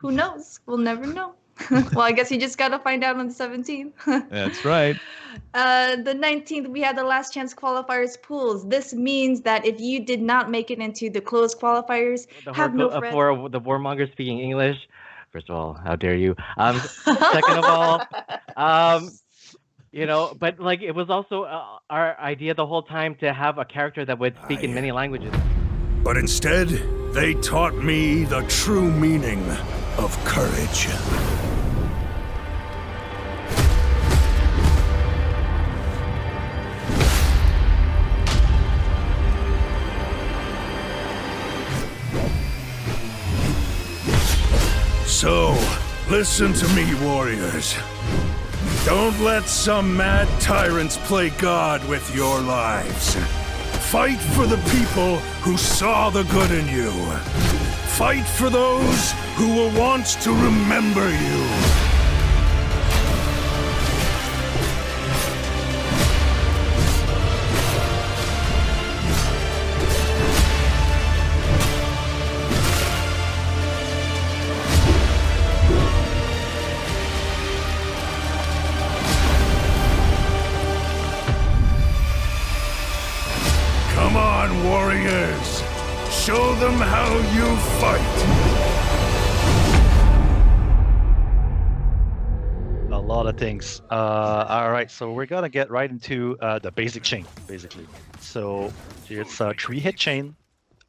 Who knows? We'll never know. Well, I guess you just gotta find out on the 17th. That's right. The 19th, we had the last chance qualifiers pools. This means that if you did not make it into the closed qualifiers, have no fret. For the warmonger speaking English, first of all, how dare you? Second of all, but like it was also our idea the whole time to have a character that would speak in many languages. But instead, they taught me the true meaning of courage. So, listen to me, warriors. Don't let some mad tyrants play God with your lives. Fight for the people who saw the good in you. Fight for those who will want to remember you. Come on, warriors. Show them how you fight. A lot of things. All right, so we're gonna get right into the basic chain, basically. So it's a 3-hit chain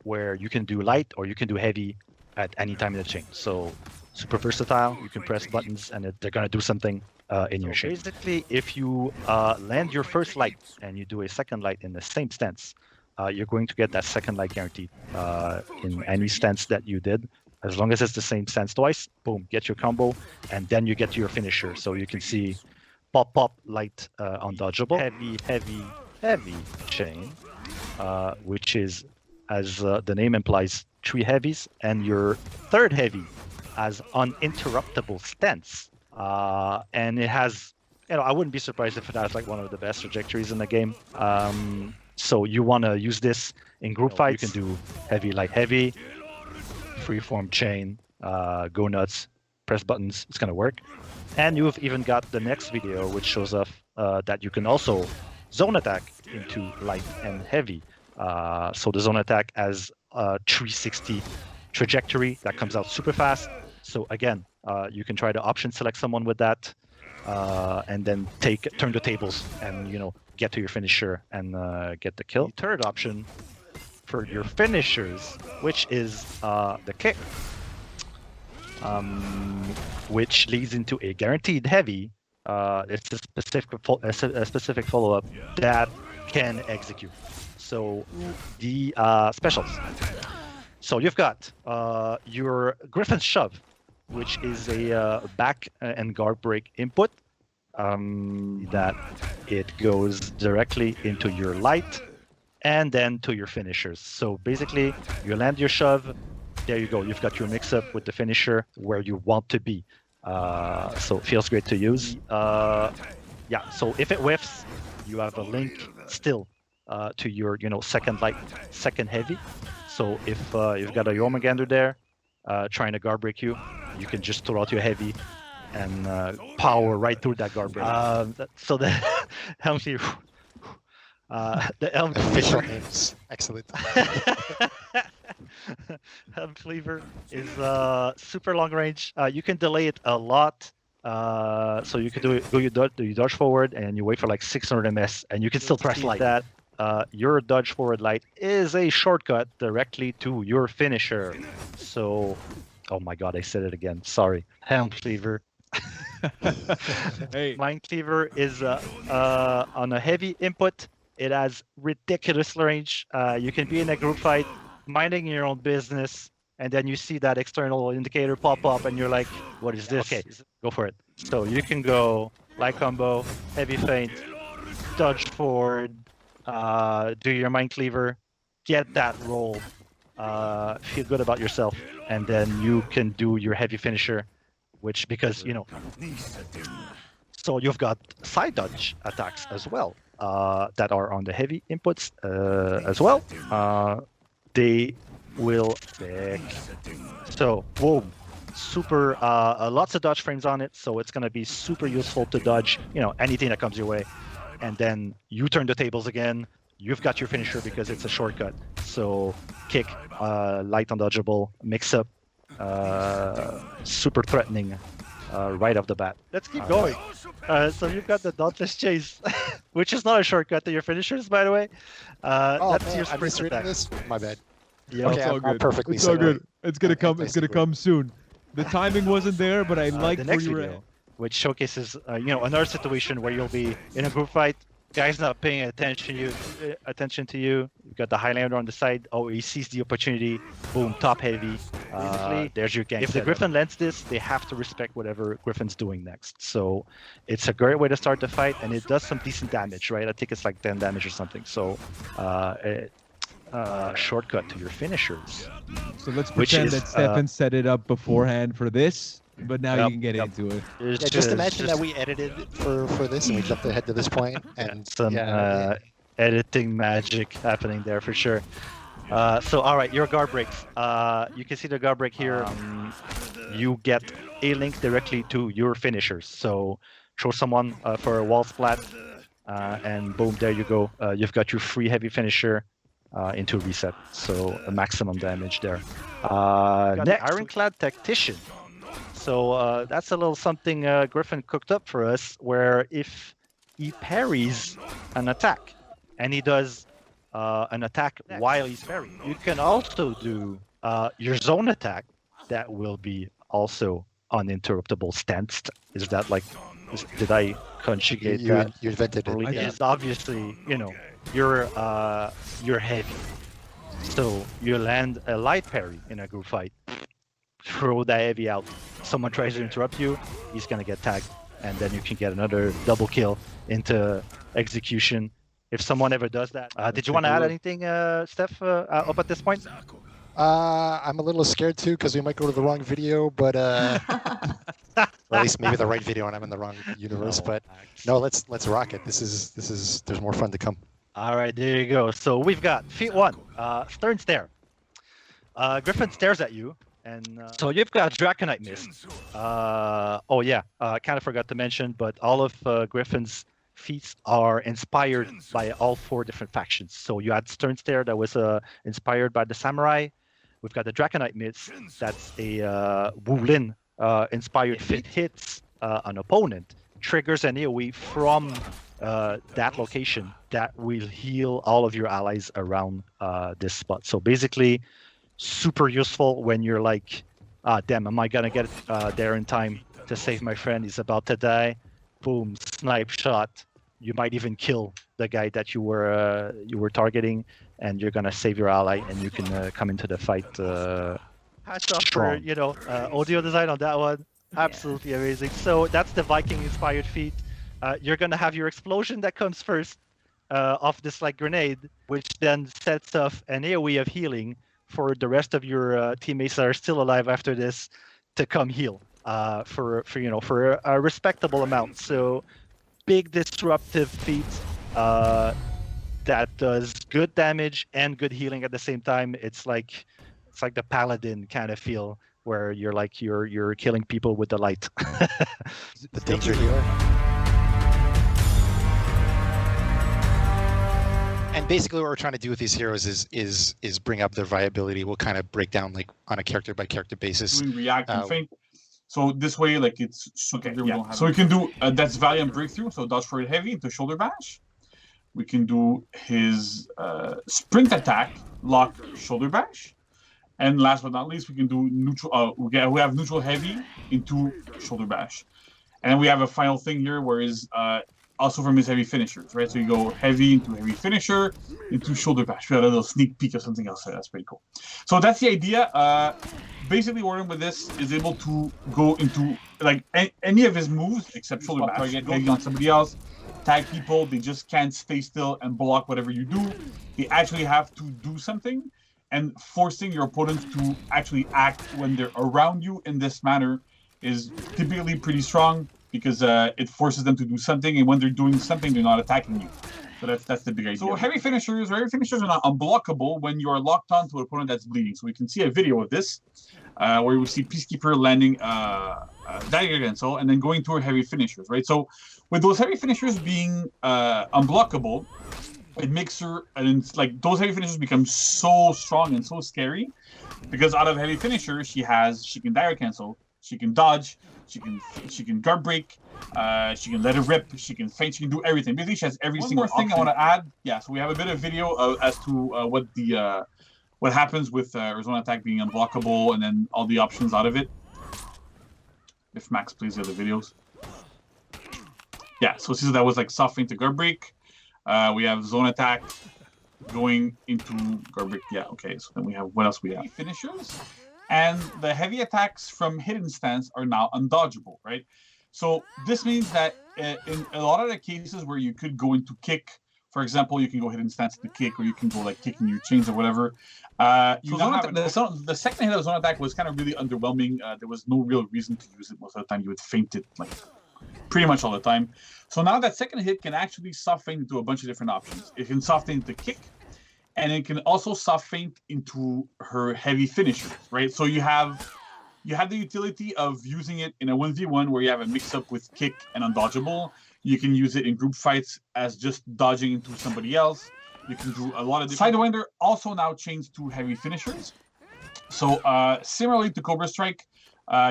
where you can do light or you can do heavy at any time in the chain. So super versatile. You can press buttons and they're gonna do something in your chain. Basically, if you land your first light and you do a second light in the same stance, you're going to get that second light guaranteed in any stance that you did. As long as it's the same stance twice, boom, get your combo, and then you get to your finisher. So you can see pop, pop, light, undodgeable, heavy chain, which is, as the name implies, 3 heavies, and your third heavy as uninterruptible stance. And it has, I wouldn't be surprised if it has like one of the best trajectories in the game. So you want to use this in group fights. You can do heavy, light, heavy, freeform chain, go nuts, press buttons. It's going to work. And you've even got the next video, which shows off that you can also zone attack into light and heavy. So the zone attack has a 360 trajectory that comes out super fast. So again, you can try to option select someone with that, and then turn the tables and get to your finisher and get the kill. The third option for your finishers, which is the kick, which leads into a guaranteed heavy. It's a specific follow-up that can execute. So the specials. So you've got your Griffin's Shove, which is a back and guard break input. That it goes directly into your light and then to your finishers. So basically, you land your shove, there you go. You've got your mix-up with the finisher where you want to be. So it feels great to use. Yeah, so if it whiffs, you have a link still to your second light, second heavy. So if you've got a Jormungandr there trying to guard break you, you can just throw out your heavy and power right through that guard break. So the Helm Cleaver, the Helm Official names, excellent. Helm Cleaver is super long range. You can delay it a lot. So you can go you dodge forward and you wait for like 600 ms and you can still press light. That your dodge forward light is a shortcut directly to your finisher. So, oh my god, I said it again. Sorry, Helm Cleaver. Hey. Mind Cleaver is on a heavy input. It has ridiculous range. You can be in a group fight, minding your own business, and then you see that external indicator pop up, and you're like, "What is this?" Okay, go for it. So you can go light combo, heavy feint, dodge forward, do your Mind Cleaver, get that roll, feel good about yourself, and then you can do your heavy finisher. Which, because, so you've got side dodge attacks as well that are on the heavy inputs as well. They will stick. So, boom, super lots of dodge frames on it, so it's gonna be super useful to dodge, anything that comes your way. And then you turn the tables again. You've got your finisher because it's a shortcut. So kick, light undodgeable, mix up, super threatening right off the bat. Let's keep going. So you've got the dauntless chase, which is not a shortcut to your finishers, by the way. That's your I'm sprint attack. this. My bad. Yeah. Okay, It's all I'm good. perfectly It's all set good. up. It's gonna come. It's gonna come soon. The timing wasn't there, but I like the where next you were video, at. which showcases another situation where you'll be in a group fight. Guy's not paying attention to you. You've got the Highlander on the side. Oh, he sees the opportunity. Boom, top heavy. There's your gang. If the Griffin lands this, they have to respect whatever Griffin's doing next. So it's a great way to start the fight, and it does some decent damage, right? I think it's like 10 damage or something. So shortcut to your finishers. So let's Which pretend is, that Stefan set it up beforehand for this, but now Yep, you can get yep. into it. Yeah, just imagine that we edited for this and we jumped ahead to this point, and some editing magic happening there for sure. So all right, your guard breaks. You can see the guard break here. You get a link directly to your finishers. So throw someone for a wall splat, and boom, there you go. You've got your free heavy finisher into reset. So a maximum damage there. Next, Ironclad Tactician. So that's a little something Griffin cooked up for us, where if he parries an attack, and he does an attack while he's parrying, you can also do your zone attack that will be also uninterruptible stanced. Is that like, did I conjugate that? You invented it. It is obviously, you're heavy. So you land a light parry in a group fight, throw the heavy out. Someone tries to interrupt you, he's gonna get tagged, and then you can get another double kill into execution. If someone ever does that. Did you want to add anything, Steph, up at this point? I'm a little scared too because we might go to the wrong video, but or at least maybe the right video and I'm in the wrong universe. But no, let's rock it. This is there's more fun to come. All right, there you go. So we've got feat 1, stern stare. Griffin stares at you, and so you've got Draconite Mist. Oh yeah, kind of forgot to mention, but all of Griffin's feats are inspired by all 4 different factions. So you had Stern Stare that was inspired by the Samurai. We've got the Draconite Mist, that's a Wulin inspired fit. Hits an opponent, triggers an AoE from that location that will heal all of your allies around this spot. So basically, super useful when you're like, damn, am I gonna get there in time to save my friend? He's about to die. Boom, snipe shot. You might even kill the guy that you were targeting, and you're gonna save your ally, and you can come into the fight. Hats off for audio design on that one. Absolutely amazing. So that's the Viking-inspired feat. You're gonna have your explosion that comes first off this like grenade, which then sets off an AoE of healing for the rest of your teammates that are still alive after this to come heal. For a respectable amount. So big disruptive feat that does good damage and good healing at the same time. It's like the paladin kind of feel where you're killing people with the light. The danger healer. And basically what we're trying to do with these heroes is bring up their viability. We'll kind of break down like on a character by character basis. Doing react and feint. So this way, like it's okay. So we can do that's Valiant Breakthrough. So dodge for heavy into shoulder bash. We can do his sprint attack, lock shoulder bash, and last but not least, we can do neutral. We have neutral heavy into shoulder bash, and then we have a final thing here, where is also from his heavy finishers, right? So you go heavy into heavy finisher into shoulder bash. We have a little sneak peek of something else there. That's pretty cool. So that's the idea. Basically, Warren with this is able to go into like any of his moves except shoulder bash, target heavy on somebody else, tag people. They just can't stay still and block whatever you do. They actually have to do something, and forcing your opponents to actually act when they're around you in this manner is typically pretty strong because it forces them to do something, and when they're doing something, they're not attacking you. So that's the big idea. So heavy finishers are not unblockable when you are locked onto an opponent that's bleeding. So we can see a video of this, where we see Peacekeeper landing dagger cancel and then going to her heavy finishers, right? So with those heavy finishers being unblockable, it makes her, and it's like those heavy finishers become so strong and so scary, because out of heavy finishers she can dagger cancel, she can dodge, she can guard break, she can let it rip, she can feint, she can do everything. Basically, she has every single thing I want to add. Yeah, so we have a bit of video as to what happens with her zone attack being unblockable, and then all the options out of it. If Max plays the other videos. Yeah, so see, that was like soft feint to guard break. We have zone attack going into guard break. Yeah, okay. So then we have, what else we have? Finishers. And the heavy attacks from hidden stance are now undodgeable, right? So this means that in a lot of the cases where you could go into kick, for example, you can go hidden stance to kick, or you can go like kicking your chains or whatever. The second hit of zone attack was kind of really underwhelming. There was no real reason to use it. Most of the time you would feint it like pretty much all the time. So now that second hit can actually soft feint into a bunch of different options. It can soft feint into kick, and it can also soft feint into her heavy finishers, right? So you have the utility of using it in a 1v1 where you have a mix-up with kick and undodgeable. You can use it in group fights as just dodging into somebody else. You can do a lot of different... Sidewinder also now changed to heavy finishers. So similarly to Cobra Strike,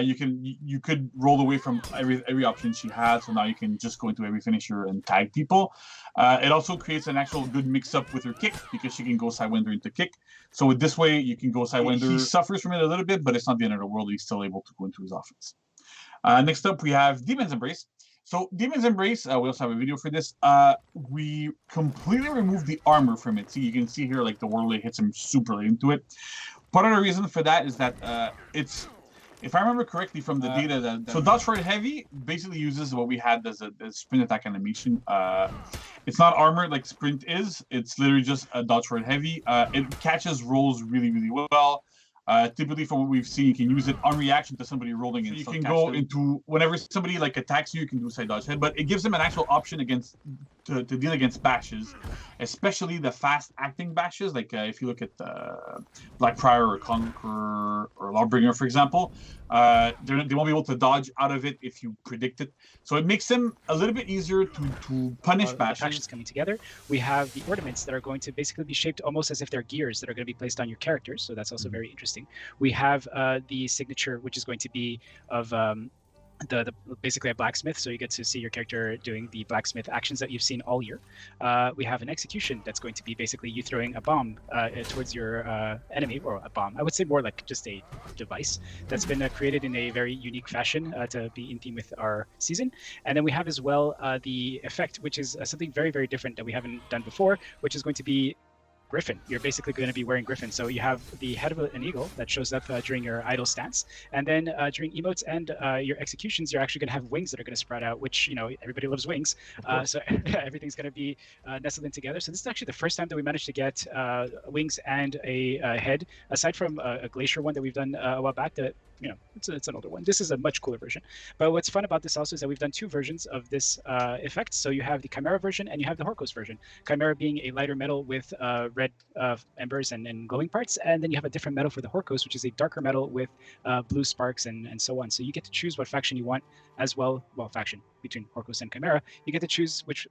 you could roll away from every option she has. So now you can just go into heavy finisher and tag people. It also creates an actual good mix-up with her kick, because she can go Sidewinder into kick. So with this way, you can go Sidewinder. He suffers from it a little bit, but it's not the end of the world. He's still able to go into his offense. Next up, we have Demon's Embrace. So Demon's Embrace, we also have a video for this. We completely removed the armor from it. So you can see here, like the Warlord hits him super late into it. Part of the reason for that is that it's, if I remember correctly from the data, so Dodge Forward Heavy basically uses what we had as a sprint attack animation. It's not armored like Sprint is. It's literally just a Dodge Forward Heavy. It catches rolls really, really well. Typically, from what we've seen, you can use it on reaction to somebody rolling in. So you can go into, whenever somebody like attacks you, you can do side dodge head, but it gives them an actual option against to deal against bashes, especially the fast acting bashes. Like if you look at Blackfriar or Conqueror or Lawbringer, for example, they won't be able to dodge out of it if you predict it. So it makes them a little bit easier to punish bashes. Factions coming together. We have the ornaments that are going to basically be shaped almost as if they're gears that are going to be placed on your characters. So that's also very interesting. We have the signature, which is going to be of the basically a blacksmith, so you get to see your character doing the blacksmith actions that you've seen all year. We have an execution that's going to be basically you throwing a bomb towards your enemy, or a bomb. I would say more like just a device that's been created in a very unique fashion to be in theme with our season. And then we have as well the effect, which is something very, very different that we haven't done before, which is going to be Griffin. You're basically going to be wearing Griffin. So you have the head of an eagle that shows up during your idle stance. And then during emotes and your executions, you're actually going to have wings that are going to spread out, which, you know, everybody loves wings. So everything's going to be nestled in together. So this is actually the first time that we managed to get wings and a head, aside from a glacier one that we've done a while back that, you know, it's an older one. This is a much cooler version. But what's fun about this also is that we've done two versions of this effect. So you have the Chimera version and you have the Horkos version. Chimera being a lighter metal with red embers and glowing parts. And then you have a different metal for the Horkos, which is a darker metal with blue sparks and so on. So you get to choose what faction you want as well. Well, faction between Horkos and Chimera. You get to choose which